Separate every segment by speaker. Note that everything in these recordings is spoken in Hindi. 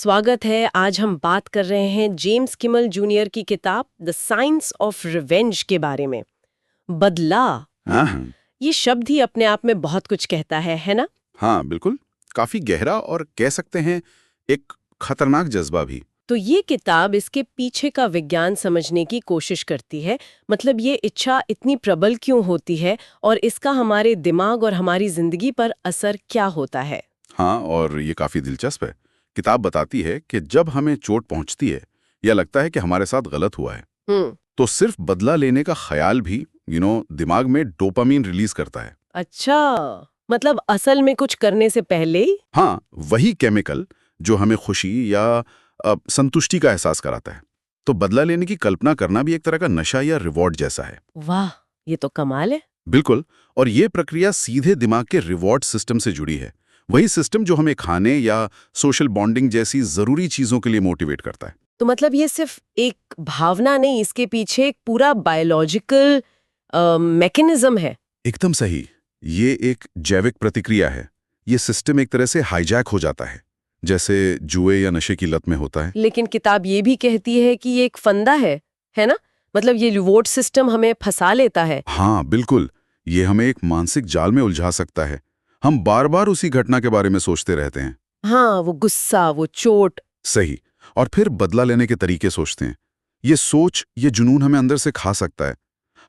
Speaker 1: स्वागत है। आज हम बात कर रहे हैं जेम्स किमल जूनियर की किताब द साइंस ऑफ रिवेंज के बारे में। बदला,
Speaker 2: हाँ
Speaker 1: ये शब्द ही अपने आप में बहुत कुछ कहता है ना?
Speaker 2: हाँ बिल्कुल, काफी गहरा और कह सकते हैं एक खतरनाक जज्बा भी।
Speaker 1: तो ये किताब इसके पीछे का विज्ञान समझने की कोशिश करती है। मतलब ये इच्छा इतनी प्रबल क्यों होती है और इसका हमारे दिमाग और हमारी जिंदगी पर असर क्या होता है।
Speaker 2: हाँ, और ये काफी दिलचस्प है। किताब बताती है कि जब हमें चोट पहुंचती है या लगता है कि हमारे साथ गलत हुआ है, तो सिर्फ बदला लेने का ख्याल भी दिमाग में डोपामीन रिलीज करता है।
Speaker 1: अच्छा, मतलब असल में कुछ करने से पहले ही?
Speaker 2: हाँ, वही केमिकल जो हमें खुशी या संतुष्टि का एहसास कराता है। तो बदला लेने की कल्पना करना भी एक तरह का नशा या रिवॉर्ड जैसा है।
Speaker 1: वाह, ये तो कमाल है।
Speaker 2: बिल्कुल, और ये प्रक्रिया सीधे दिमाग के रिवॉर्ड सिस्टम से जुड़ी है। वही सिस्टम जो हमें खाने या सोशल बॉन्डिंग जैसी जरूरी चीजों के लिए मोटिवेट करता है।
Speaker 1: तो मतलब ये सिर्फ एक भावना नहीं, इसके पीछे एक पूरा बायोलॉजिकल मैकेनिज्म है।
Speaker 2: एकदम सही, ये एक जैविक प्रतिक्रिया है। ये सिस्टम एक तरह से हाईजैक हो जाता है, जैसे जुए या नशे की लत में होता है।
Speaker 1: लेकिन किताब ये भी कहती है कि ये एक फंदा है ना? मतलब ये रिवॉर्ड सिस्टम हमें फंसा लेता है।
Speaker 2: हाँ बिल्कुल, ये हमें एक मानसिक जाल में उलझा सकता है। हम बार बार उसी घटना के बारे में सोचते रहते हैं।
Speaker 1: हाँ, वो गुस्सा, वो चोट।
Speaker 2: सही, और फिर बदला लेने के तरीके सोचते हैं। ये सोच, ये जुनून हमें अंदर से खा सकता है।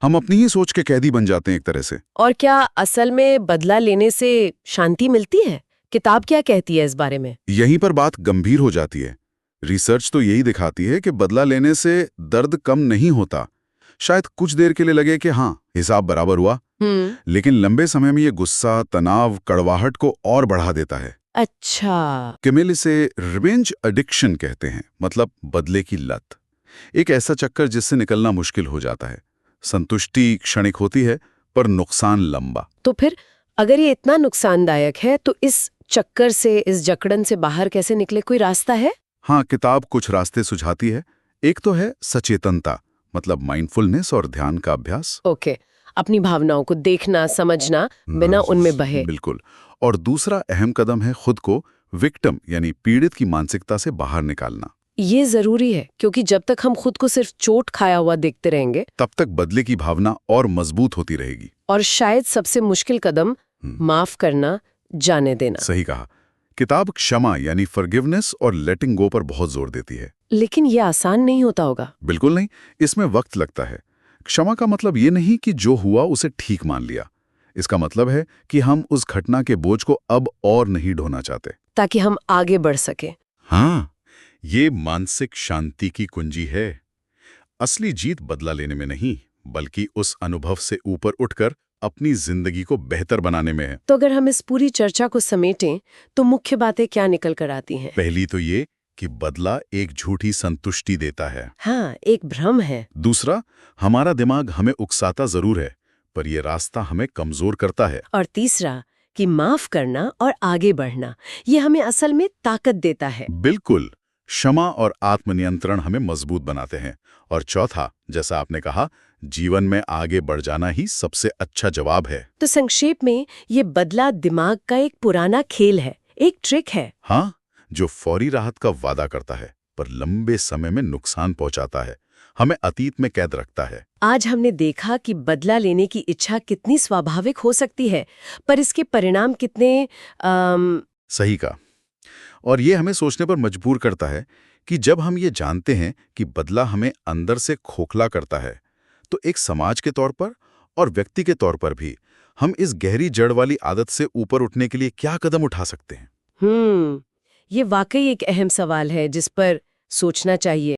Speaker 2: हम अपनी ही सोच के कैदी बन जाते हैं एक तरह से।
Speaker 1: और क्या असल में बदला लेने से शांति मिलती है? किताब क्या कहती है इस बारे में?
Speaker 2: यहीं पर बात गंभीर हो जाती है। रिसर्च तो यही दिखाती है कि बदला लेने से दर्द कम नहीं होता। शायद कुछ देर के लिए लगे कि हाँ, हिसाब बराबर हुआ, लेकिन लंबे समय में ये गुस्सा, तनाव, कड़वाहट को और बढ़ा देता है।
Speaker 1: अच्छा।
Speaker 2: किमिल इसे रिवेंज एडिक्शन कहते हैं, मतलब बदले की लत। एक ऐसा चक्कर जिससे निकलना मुश्किल हो जाता है। संतुष्टि क्षणिक होती है, पर नुकसान लंबा।
Speaker 1: तो फिर अगर ये इतना नुकसानदायक है तो इस चक्कर से, इस जकड़न से बाहर कैसे निकले? कोई रास्ता है?
Speaker 2: हाँ, किताब कुछ रास्ते सुझाती है। एक तो है सचेतनता, मतलब माइंडफुलनेस और ध्यान का अभ्यास।
Speaker 1: ओके, अपनी भावनाओं को देखना, समझना, बिना उनमें बहे।
Speaker 2: बिल्कुल। और दूसरा अहम कदम है खुद को विक्टिम यानी पीड़ित की मानसिकता से बाहर निकालना।
Speaker 1: ये जरूरी है, क्योंकि जब तक हम खुद को सिर्फ चोट खाया हुआ देखते रहेंगे,
Speaker 2: तब तक बदले की भावना और मजबूत होती रहेगी।
Speaker 1: और शायद सबसे मुश्किल कदम माफ करना, जाने देना।
Speaker 2: सही कहा। किताब क्षमा यानी फॉरगिवनेस और लेटिंग गो पर बहुत जोर देती है।
Speaker 1: लेकिन ये आसान नहीं होता होगा।
Speaker 2: बिल्कुल नहीं, इसमें वक्त लगता है। क्षमा का मतलब ये नहीं कि जो हुआ उसे ठीक मान लिया। इसका मतलब है कि हम उस घटना के बोझ को अब और नहीं ढोना चाहते,
Speaker 1: ताकि हम आगे बढ़ सके।
Speaker 2: हाँ, ये मानसिक शांति की कुंजी है। असली जीत बदला लेने में नहीं, बल्कि उस अनुभव से ऊपर उठकर अपनी जिंदगी को बेहतर बनाने में है।
Speaker 1: तो अगर हम इस पूरी चर्चा को समेटें तो मुख्य बातें क्या निकल कर आती हैं?
Speaker 2: पहली तो ये कि बदला एक झूठी संतुष्टि देता है।
Speaker 1: हाँ, एक भ्रम है।
Speaker 2: दूसरा, हमारा दिमाग हमें उकसाता जरूर है, पर यह रास्ता हमें कमजोर करता है।
Speaker 1: और तीसरा, कि माफ करना और आगे बढ़ना, ये हमें असल में ताकत देता है।
Speaker 2: बिल्कुल, क्षमा और आत्मनियंत्रण हमें मजबूत बनाते हैं। और चौथा, जैसा आपने कहा, जीवन में आगे बढ़ जाना ही सबसे अच्छा जवाब है।
Speaker 1: तो संक्षेप में, ये बदला दिमाग का एक पुराना खेल है, एक ट्रिक है।
Speaker 2: हाँ, जो फौरी राहत का वादा करता है, पर लंबे समय में नुकसान पहुंचाता है, हमें अतीत में कैद रखता है।
Speaker 1: आज हमने देखा कि बदला लेने की इच्छा कितनी स्वाभाविक हो सकती है, पर इसके परिणाम कितने
Speaker 2: सही का। और ये हमें सोचने पर मजबूर करता है कि जब हम ये जानते हैं कि बदला हमें अंदर से खोखला करता है, तो एक समाज के तौर पर और व्यक्ति के तौर पर भी हम इस गहरी जड़ वाली आदत से ऊपर उठने के लिए क्या कदम उठा सकते हैं।
Speaker 1: ये वाकई एक अहम सवाल है जिस पर सोचना चाहिए।